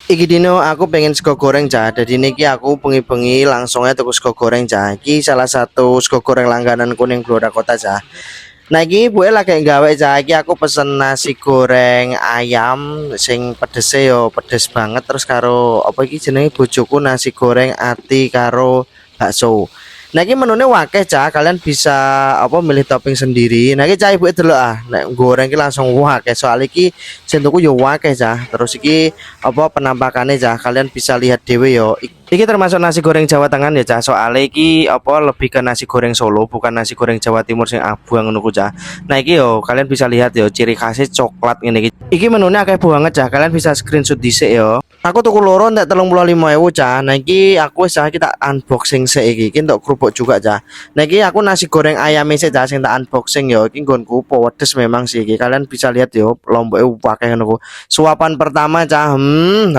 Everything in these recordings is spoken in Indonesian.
Iki dino aku pengen sego goreng cah. Jadi niki aku bengi-bengi langsung aja tuku sego goreng cah. Iki salah satu sego goreng langganan kuning Blora Kota cah. Nah iki gue lagi gawe cah. Iki aku pesen nasi goreng ayam sing pedese yo pedes banget terus karo apa iki jenenge bojoku nasi goreng ati karo bakso. Nah iki menune wakeh cah, kalian bisa apa milih topping sendiri. Nah iki cah ibu delok nek goreng iki langsung wakeh soal iki sing tuku yo wakeh cah. Terus iki apa penampakannya cah, kalian bisa lihat dewe yo. Iki termasuk nasi goreng Jawa Tengah ya cah. Soalnya iki apa lebih ke nasi goreng Solo, bukan nasi goreng Jawa Timur sing abang ngono ku cah. Nah iki yo kalian bisa lihat yo ciri khasnya coklat ngene iki. Iki menunya akeh banget cah. Kalian bisa screenshot dhisik yo. Aku tuku loro ndak 35.000 cah. Nah iki aku wis cah kita unboxing sik iki. Iki entuk kerupuk juga cah. Nah iki aku nasi goreng ayam sik cah sing tak unboxing yo. Iki nggonku pedes memang sih iki. Kalian bisa lihat yo lomboke akeh ngono ku. Suapan pertama cah,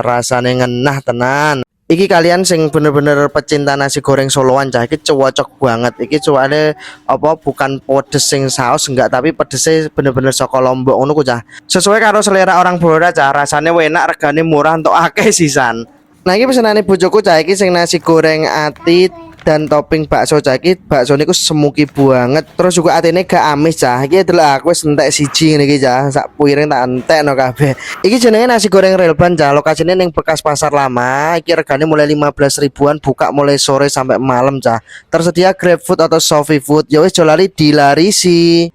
rasane ngenah tenan. Iki kalian sing bener-bener pecinta nasi goreng Soloan cah iki cocok banget. Iki soalnya apa bukan pedes sing saus enggak tapi pedesnya bener-bener saka Lombok ngono ku cah. Sesuai karo selera orang Blora cah, rasanya enak, regane murah untuk akeh sisan. Nah iki pesenane bojoku cah iki sing nasi goreng ati dan topping bakso cah iki bakso niku semuki banget terus juga atine gak amis cah iki adalah aku wis entek siji ngene iki cah sak piring tak entekno kabeh iki jenenge nasi goreng relban cah lokasine ning bekas pasar lama iki regane mulai 15 ribuan buka mulai sore sampai malam cah tersedia GrabFood atau Shopee Food ya wis aja lali dilarisi.